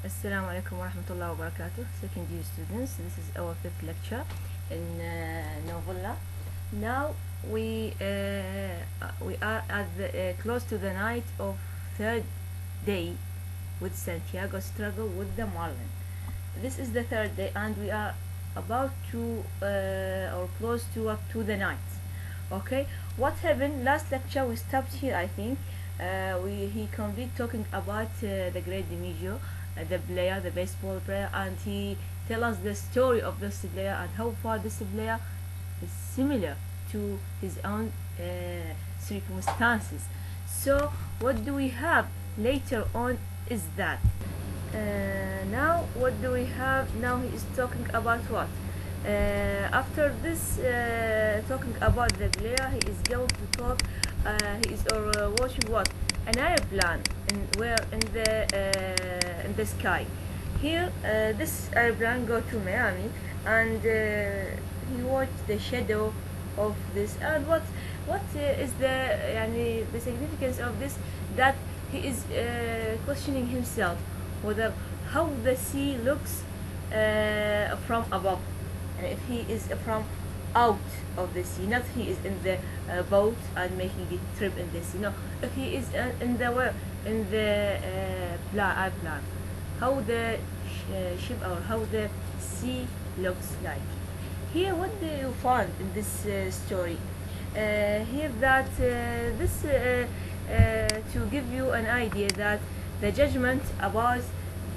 Assalamu alaikum wa rahmatullahi wa barakatuh. Second year students, this is our fifth lecture in Novella. Now we are at close to the night of third day with Santiago struggle with the Marlin. This is the third day, and we are about to or close to up to the night. Okay, what happened last lecture? We stopped here, I think. He complete talking about the great Dimigio, the player, the baseball player, and he tell us the story of this player and how far this player is similar to his own circumstances. So what do we have later on is that now what do we have now? He is talking about what? After this talking about the player, he is going to talk. He is watching what? An airplane in the sky. Here, this airplane go to Miami, and he watched the shadow of this. And what is the significance of this? That he is questioning himself whether how the sea looks from above, and if he is from out of the sea, not he is in the boat and making a trip in the sea. No, if he is in the airplane, how the ship or how the sea looks like. Here, what do you find in this story? Here that this to give you an idea that the judgment about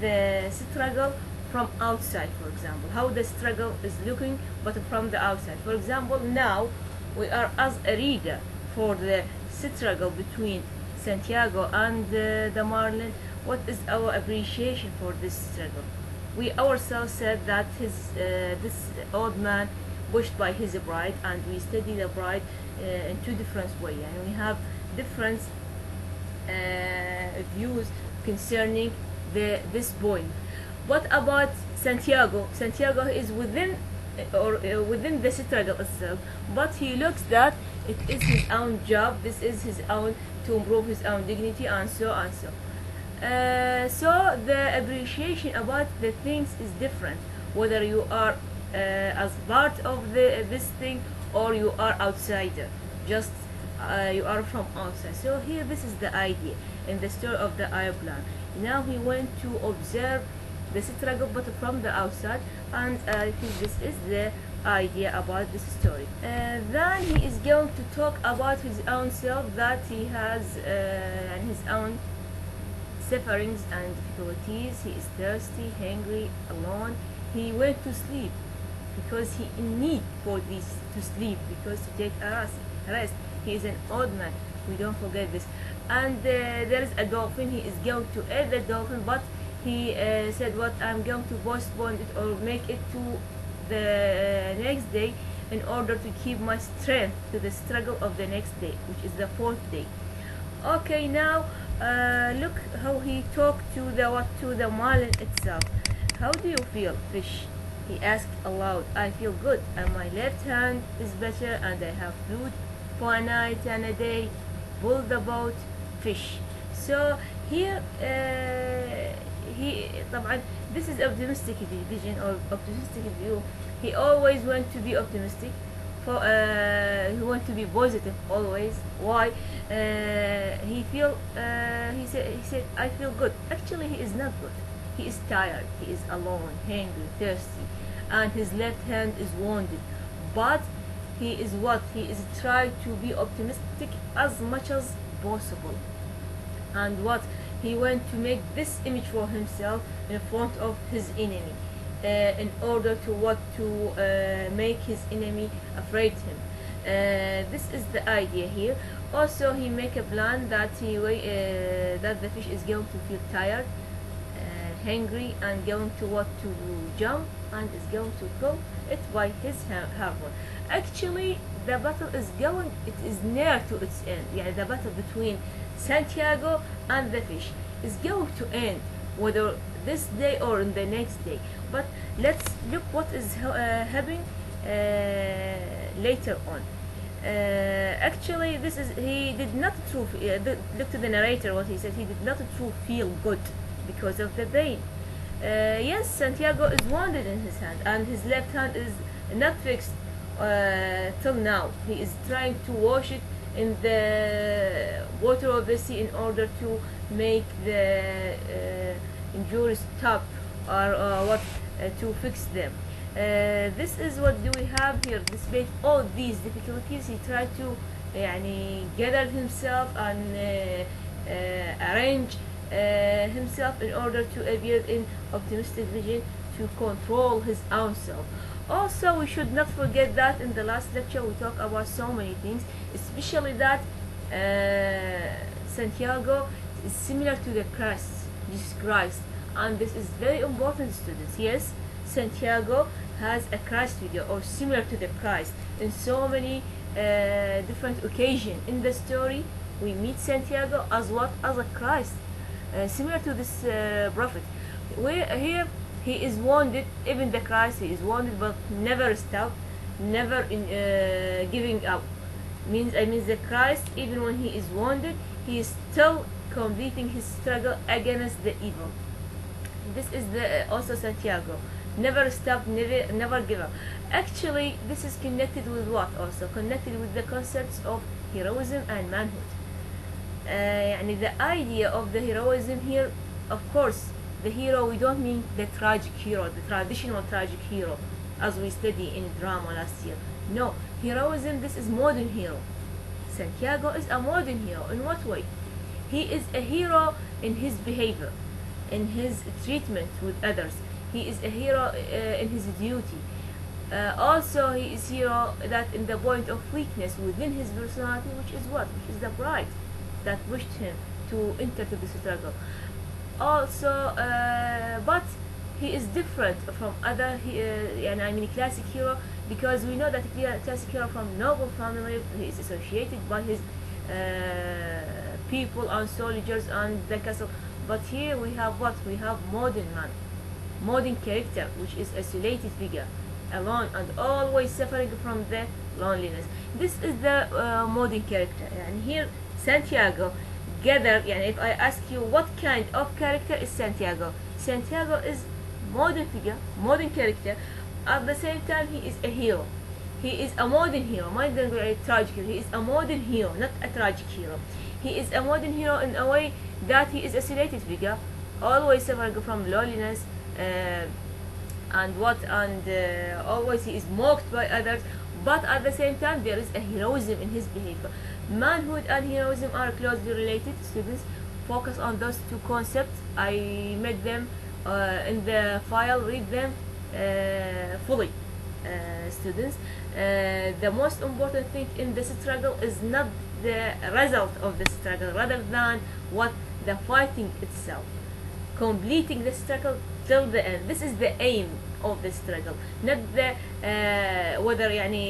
the struggle from outside, for example, how the struggle is looking but from the outside. For example, now we are as a reader for the struggle between Santiago and the Marlin. What is our appreciation for this struggle? We ourselves said that this old man pushed by his bride, and we study the bride in two different ways, and we have different views concerning this point. What about Santiago? Santiago is within the struggle itself, but he looks that it is his own job. This is his own to improve his own dignity, and so and so. So the appreciation about the things is different. Whether you are as part of this thing or you are outsider, just you are from outside. So here, this is the idea in the story of the airplane. Now he went to observe the struggle but from the outside, and I think this is the idea about this story. Then he is going to talk about his own self, that he has and his own sufferings and difficulties. He is thirsty, hungry, alone. He went to sleep because he in need for this to sleep, because to take a rest. He is an old man. We don't forget this. And there is a dolphin. He is going to eat the dolphin, but he said, "What, I'm going to postpone it or make it to the next day in order to keep my strength to the struggle of the next day, which is the fourth day." Okay, now look how he talked to the marlin itself. "How do you feel, fish?" he asked aloud. "I feel good, and my left hand is better, and I have food for a night and a day. Pull the boat, fish." So here طبعا this is optimistic vision or optimistic view. He always want to be optimistic. He want to be positive always. Why? He said, "I feel good." Actually, he is not good. He is tired. He is alone, hungry, thirsty, and his left hand is wounded. But he is what? He is trying to be optimistic as much as possible. And what? He went to make this image for himself in front of his enemy, in order to make his enemy afraid him. This is the idea here. Also, he make a plan that that the fish is going to feel tired, hungry, and going to jump, and is going to kill it by his harpoon. Actually, the battle is going. It is near to its end. Yeah, the battle between Santiago and the fish is going to end, whether this day or in the next day. But let's look what is happening later on. Actually, he did not look to the narrator what he said. He did not feel good because of the pain. Yes, Santiago is wounded in his hand, and his left hand is not fixed till now. He is trying to wash it in the water of the sea in order to make the injuries stop, or what to fix them. This is what do we have here. Despite all these difficulties, he tried to gather himself and arrange himself in order to appear in optimistic vision to control his own self. Also, we should not forget that in the last lecture we talked about so many things, especially that Santiago is similar to the Christ, Jesus Christ, and this is very important, students. Yes, Santiago has a Christ figure or similar to the Christ in so many different occasions in the story. We meet Santiago as what? As a Christ, similar to this prophet. Here he is wounded, even the Christ, he is wounded but never stopped, never giving up. Means the Christ, even when he is wounded, he is still completing his struggle against the evil. This is the also Santiago. Never stop, never give up. Actually, this is connected with what? Also connected with the concepts of heroism and manhood. The idea of the heroism here, of course, the hero, we don't mean the tragic hero, the traditional tragic hero, as we studied in drama last year. No, heroism, this is modern hero. Santiago is a modern hero. In what way? He is a hero in his behavior, in his treatment with others. He is a hero in his duty. Also, he is hero that in the point of weakness within his personality, which is what? Which is the pride that pushed him to enter to the struggle. Also, but he is different from other classic hero, because we know that classic hero from noble family, he is associated by his people and soldiers and the castle. But here we have what? We have modern man, modern character, which is isolated figure, alone and always suffering from the loneliness. This is the modern character. And here Santiago gather, if I ask you what kind of character is Santiago, Santiago is modern figure, modern character. At the same time, he is a hero. He is a modern hero, more than a tragic hero. He is a modern hero, not a tragic hero. He is a modern hero in a way that he is a isolated figure, always suffering from loneliness, always he is mocked by others. But at the same time, there is a heroism in his behavior. Manhood and heroism are closely related. Students, focus on those two concepts. I made them in the file. Read them fully, students. The most important thing in this struggle is not the result of the struggle, rather than what the fighting itself, completing the struggle till the end. This is the aim of the struggle, not the whether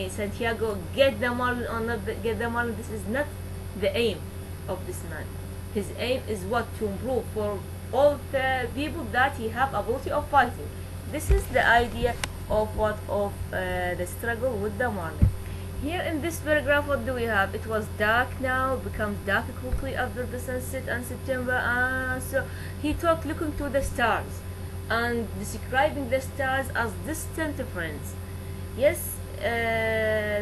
Santiago get the marlin or not get the marlin. This is not the aim of this man. His aim is what? To improve for all the people that he have ability of fighting. This is the idea of what? Of the struggle with the marlin. Here in this paragraph, what do we have? It was dark now, becomes dark quickly after the sunset and September, and so he talked looking to the stars and describing the stars as distant friends. Yes,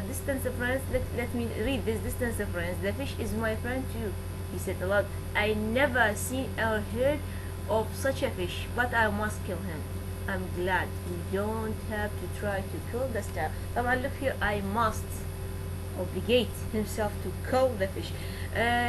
distant friends. Let me read this. Distant friends. The fish is my friend too, he said aloud. I never seen or heard of such a fish, but I must kill him. I'm glad we don't have to try to kill the star. طبعا look here, I must obligate himself to kill the fish.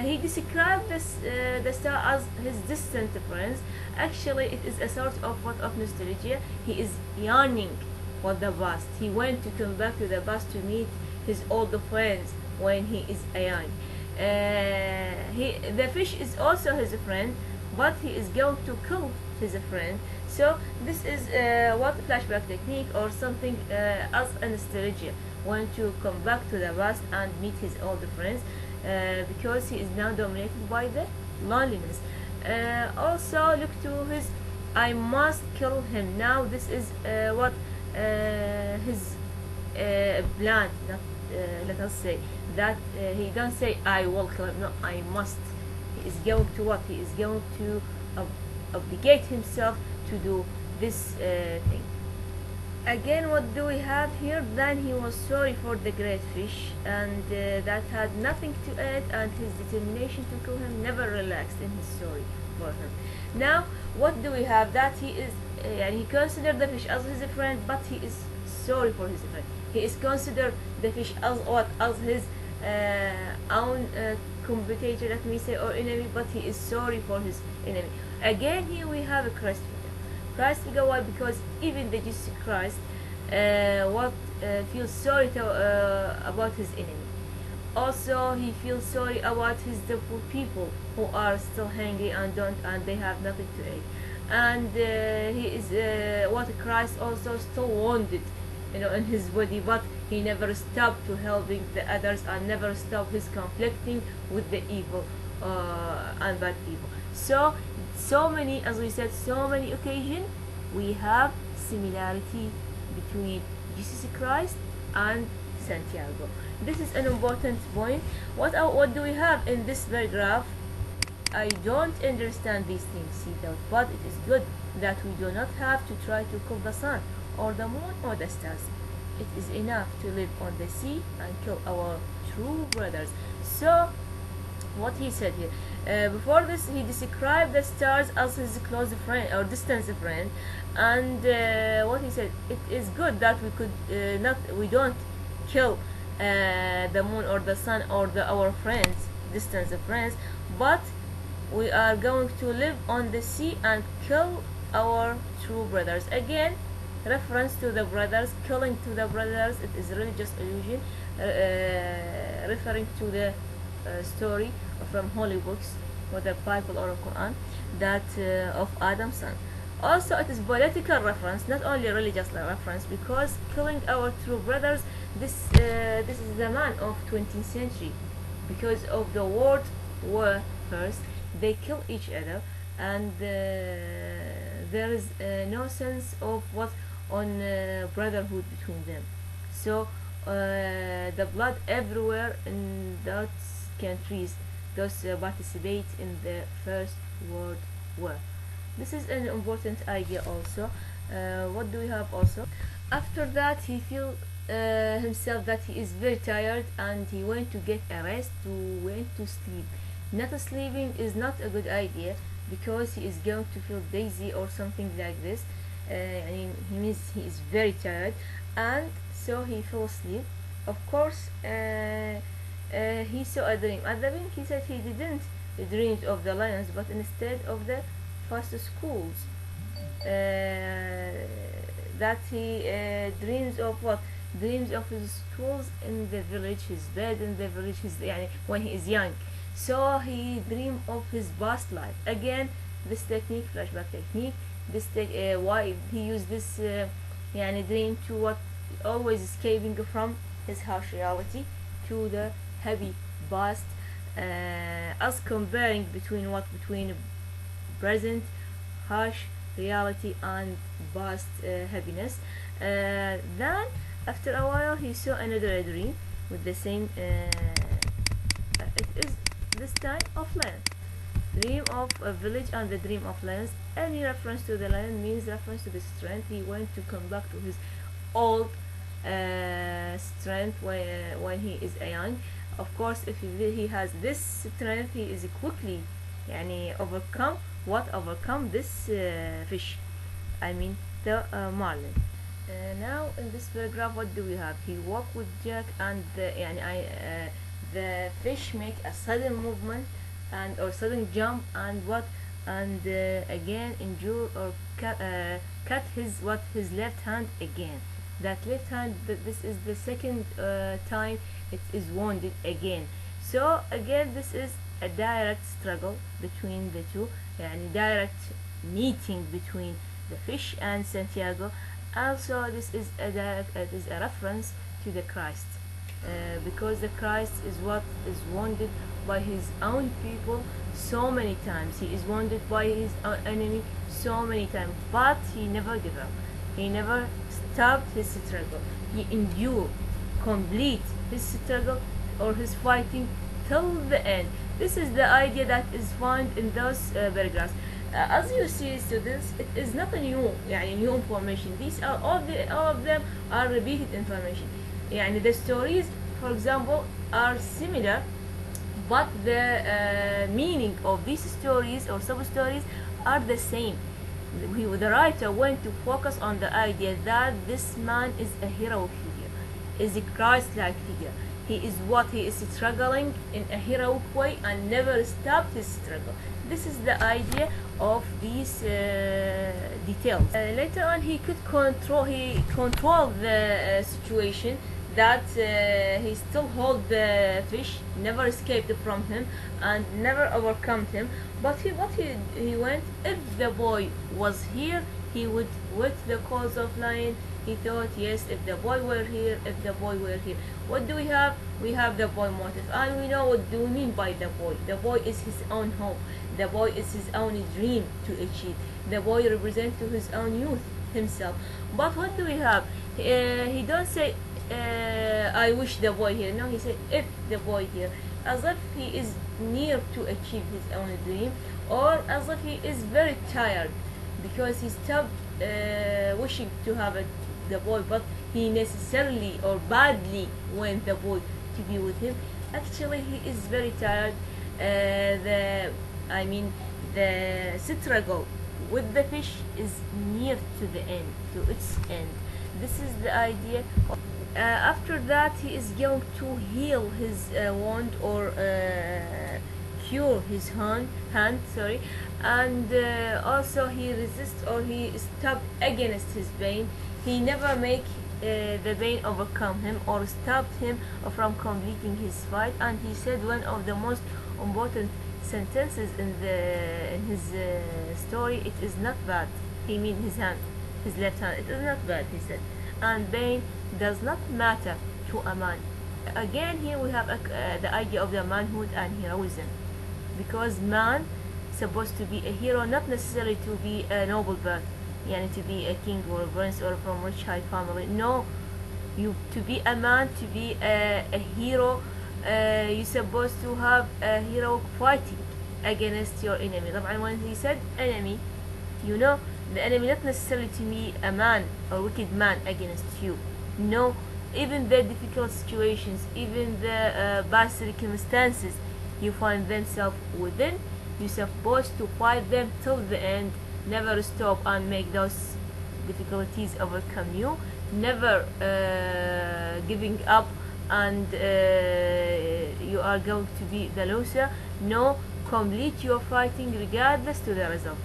He described the star as his distant friends. Actually, it is a sort of nostalgia. He is yearning for the past. He wants to come back to the past to meet his old friends when he is young. The fish is also his friend, but he is going to kill his friend. So this is what flashback technique or something as a nostalgia. Want to come back to the past and meet his old friends because he is now dominated by the loneliness. Also look to his I must kill him. Now this is what his plan. Not, let us say that he don't say I will kill him. No, I must. He is going to what? He is going to obligate himself to do this thing. Again, what do we have here? Then he was sorry for the great fish, and that had nothing to eat, and his determination to kill him never relaxed in his sorry for him. Now, what do we have? That he is, he considered the fish as his friend, but he is sorry for his friend. He is considered the fish as what? As his own competitor, let me say, or enemy, but he is sorry for his enemy. Again, here we have a Christ figure. Christ figure, why? Because even the Jesus Christ feels sorry about his enemy. Also, he feels sorry about the poor people who are still hungry and they have nothing to eat. And he is what Christ also still wounded, in his body, but he never stopped to helping the others and never stopped his conflicting with the evil and bad people. So many, as we said, so many occasions we have similarity between Jesus Christ and Santiago. This is an important point. What do we have in this paragraph? I don't understand these things, see that, but it is good that we do not have to try to kill the sun or the moon or the stars. It is enough to live on the sea and kill our true brothers. So what he said here, before this he described the stars as his close friend or distant friend, and what he said, it is good that we don't kill the moon or the sun or our friends, distant friends, but we are going to live on the sea and kill our true brothers. Again, reference to the brothers, killing to the brothers, it is really just illusion, referring to the story from holy books, whether Bible or Quran, that of Adam's son. Also, it is political reference, not only religious reference, because killing our true brothers, this is the man of 20th century, because of the world war. First, they kill each other, and there is no sense of what on brotherhood between them. So the blood everywhere in those countries, those participate in the First World War. This is an important idea also. What do we have also? After that, he feel himself that he is very tired, and he went to get a rest, went to sleep. Not sleeping is not a good idea, because he is going to feel dizzy or something like this. He means he is very tired, and so he fell asleep. Of course, he saw a dream. At the dream, he said he didn't dream of the lions, but instead of the fast schools. That he dreams of what? Dreams of his schools in the village, his bed in the village, when he is young. So he dreamed of his past life. Again, this technique, flashback technique. Why he used this dream to what? Always escaping from his harsh reality to the happy past, as comparing between present harsh reality and past happiness. Then after a while he saw another dream with the same it is this time of lion. Dream of a village and the dream of lions. Any reference to the lion means reference to the strength. He went to come back to his old strength when he is young. Of course, if he has this strength, he is quickly overcome this fish, the marlin. Now in this paragraph, what do we have? He walked with Jack, and the fish make a sudden movement or sudden jump, and again injure or cut his left hand again. That left hand, this is the second time it is wounded again. So again, this is a direct struggle between the two, direct meeting between the fish and Santiago. Also, this is a reference to the Christ, because the Christ is wounded by his own people so many times. He is wounded by his own enemy so many times, but he never gave up. He never stopped his struggle. He endured, complete his struggle or his fighting till the end. This is the idea that is found in those paragraphs. As you see, students, it is not a new new information. These are all of them are repeated information. The stories, for example, are similar, but the meaning of these stories or sub stories are the same. The writer went to focus on the idea that this man is a heroic figure, is a Christ-like figure. He is struggling in a heroic way and never stopped his struggle. This is the idea of these details. Later on, he controlled the situation, that he still held the fish, never escaped from him and never overcome him. But he went, if the boy was here, he would wet the cause of lion. He thought, yes, if the boy were here, if the boy were here. What do we have? We have the boy motive, and we know what do we mean by the boy. The boy is his own hope. The boy is his own dream to achieve. The boy represents to his own youth himself. But what do we have? He don't say, I wish the boy here. No, he said, if the boy here, as if he is near to achieve his own dream, or as if he is very tired because he stopped wishing to have the boy, but he necessarily or badly want the boy to be with him. Actually, he is very tired. The struggle with the fish is near to the end, to its end. This is the idea. After that, he is going to heal his wound, or cure his hand, and also he resists, or he stopped against his pain. He never make the pain overcome him or stopped him from completing his fight. And he said one of the most important sentences in his story: "It is not bad." He mean his hand, his left hand. It is not bad, he said, and pain does not matter to a man. Again, here we have the idea of the manhood and heroism, because man supposed to be a hero, not necessarily to be a noble birth, to be a king or a prince or from rich high family. No, to be a man, to be a hero, you're supposed to have a heroic fighting against your enemy. When he said enemy, the enemy not necessarily to be a man or wicked man against you. No, even the difficult situations, even the bad circumstances you find themselves within, you're supposed to fight them till the end. Never stop and make those difficulties overcome you. Never giving up and you are going to be the loser. No, complete your fighting regardless to the result,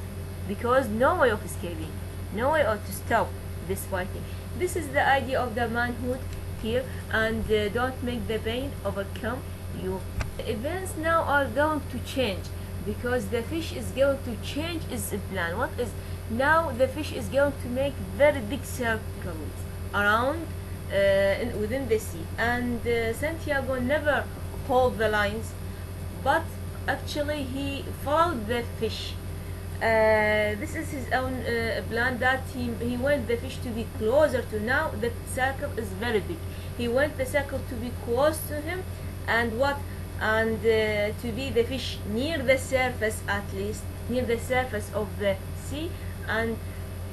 because no way of escaping, no way to stop this fighting. This is the idea of the manhood here, and don't make the pain overcome you. The events now are going to change, because the fish is going to change its plan. What is now? The fish is going to make very big circles around within the sea, and Santiago never hold the lines, but actually he followed the fish. This is his own plan, that he wants the fish to be closer to. Now the circle is very big. He wants the circle to be close to him, and to be the fish near the surface, at least near the surface of the sea, and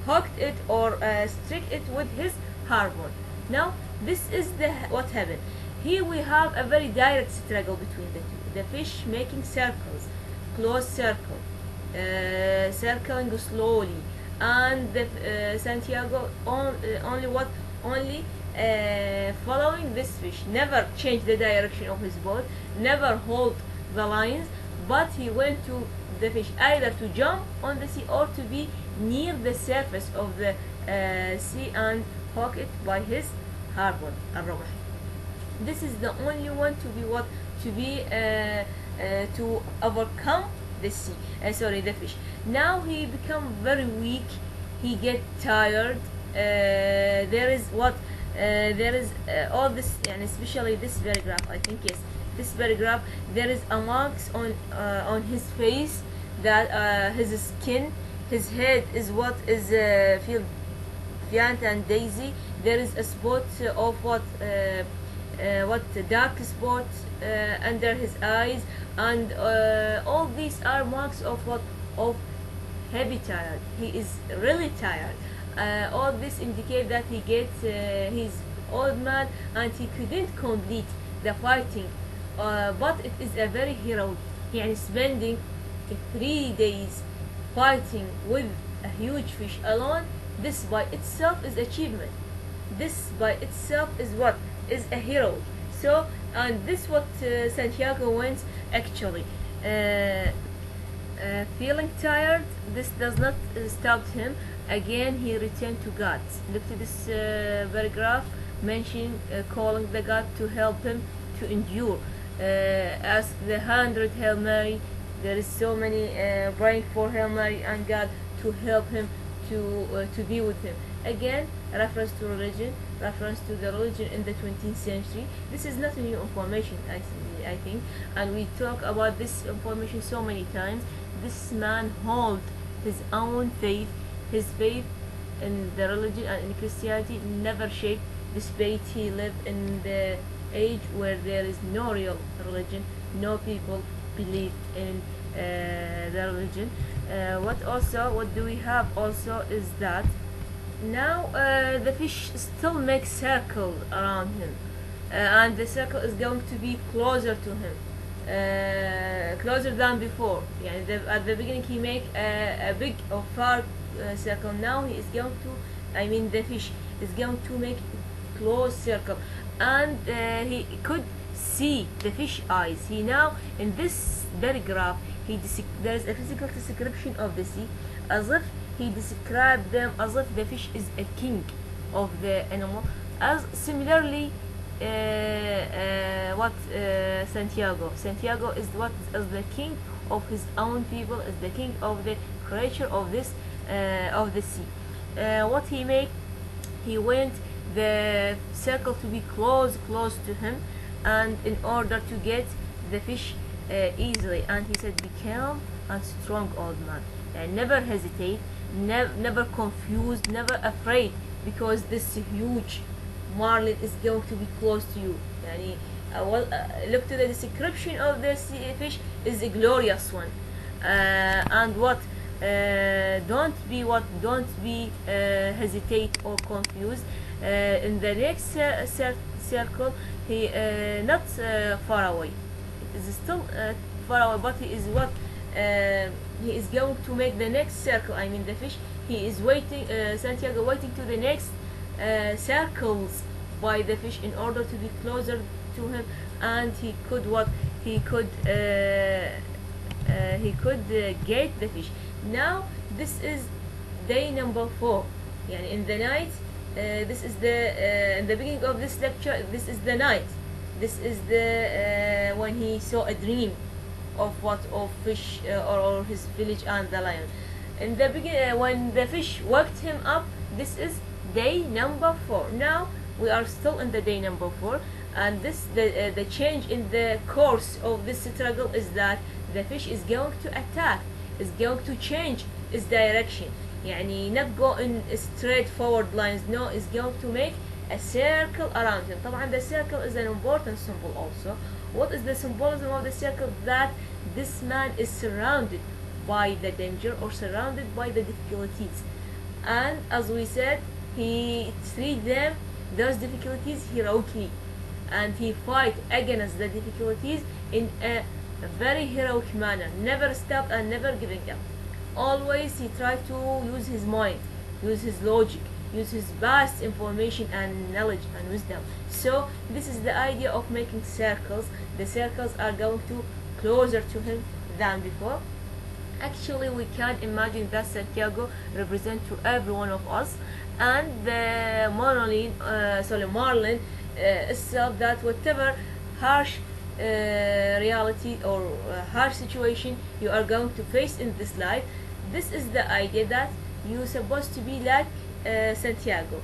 hooked it or struck it with his harpoon. Now this is what happened. Here we have a very direct struggle between the two. The fish making circles, close circle, circling slowly, and Santiago only following this fish, never change the direction of his boat, never hold the lines, but he went to the fish either to jump on the sea or to be near the surface of the sea and hook it by his harpoon. This is the only one to overcome the fish. Now he become very weak, he get tired. There is all this, and especially this paragraph, I think, yes, this paragraph, there is a marks on his face, that his skin, his head is feel giant and daisy. There is a spot of dark spot under his eyes, and all these are marks of heavy tired. He is really tired. All this indicate that he's old man and he couldn't complete the fighting. But it is a very heroic. يعني spending 3 days fighting with a huge fish alone. This by itself is achievement. This by itself is what is a hero. So, and this what Santiago wants actually. Feeling tired, this does not stop him. Again, he returned to God. Look to this paragraph mentioning calling the God to help him to endure. Ask the 100 Hail Mary. There is so many praying for Hail Mary and God to help him to be with him. Again, reference to religion, reference to the religion in the 20th century. This is not a new information, I think, and we talk about this information so many times. This man held his own faith. His faith in the religion and in Christianity never shaped, despite he lived in the age where there is no real religion, no people believe in the religion. What do we have also is that now the fish still makes circle around him, and the circle is going to be closer to him, closer than before. At the beginning he make a big or far circle. Now he is going to, the fish is going to make close circle, and he could see the fish eyes. He now in this paragraph there is a physical description of the sea, as if he described them as if the fish is a king of the animal. As similarly, Santiago is what is the king of his own people, is the king of the creature of this of the sea. What he made, he went the circle to be close to him, and in order to get the fish easily, and he said, be calm and strong, old man, and never hesitate, never confused, never afraid, because this huge marlin is going to be close to you. Look to the description of this fish is a glorious one, and don't be hesitate or confused. In the next circle, he not far away. It is still far away, but he is going to make the next circle. The fish. He is waiting. Santiago waiting to the next circles by the fish in order to be closer to him, and he could get the fish. Now this is day number 4. In the night. This is in the beginning of this lecture. This is the night. This is the when he saw a dream of fish or his village and the lion. In the beginning, when the fish woke him up, this is day number 4. Now we are still in the day number 4, and the change in the course of this struggle is that the fish is going to attack, is going to change its direction. Not go in straight forward lines. No, is going to make a circle around him. طبعا the circle is an important symbol also. What is the symbolism of the circle? That this man is surrounded by the danger or surrounded by the difficulties, and as we said, he treat those difficulties heroically, and he fight against the difficulties in a very heroic manner, never stop and never giving up. Always he tried to use his mind, use his logic, use his vast information and knowledge and wisdom. So this is the idea of making circles. The circles are going to closer to him than before. Actually, we can imagine that Santiago represents to every one of us, and the marlin itself, that whatever harsh reality or harsh situation you are going to face in this life, this is the idea that you're supposed to be like Santiago.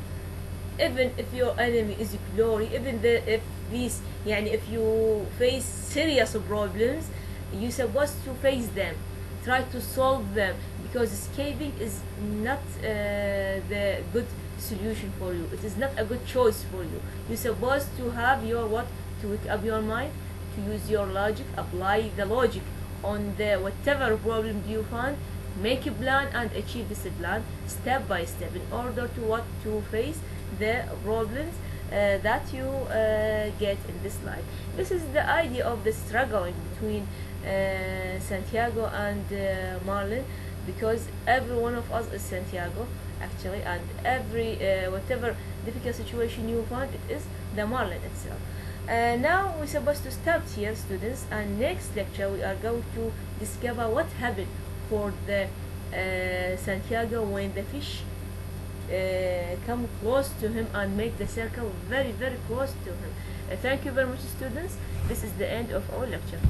Even if your enemy is glory, if you face serious problems, you're supposed to face them, try to solve them, because escaping is not the good solution for you. It is not a good choice for you. You're supposed to have to wake up your mind, to use your logic, apply the logic on the whatever problem you find, make a plan and achieve this plan step by step in order to what to face the problems that you get in this life. This is the idea of the struggle in between Santiago and Marlon, because every one of us is Santiago actually, and every whatever difficult situation you find, it is the Marlon itself. Now we're supposed to stop here, students, and next lecture we are going to discover what happened for the Santiago when the fish come close to him and make the circle very close to him. Thank you very much, students. This is the end of our lecture.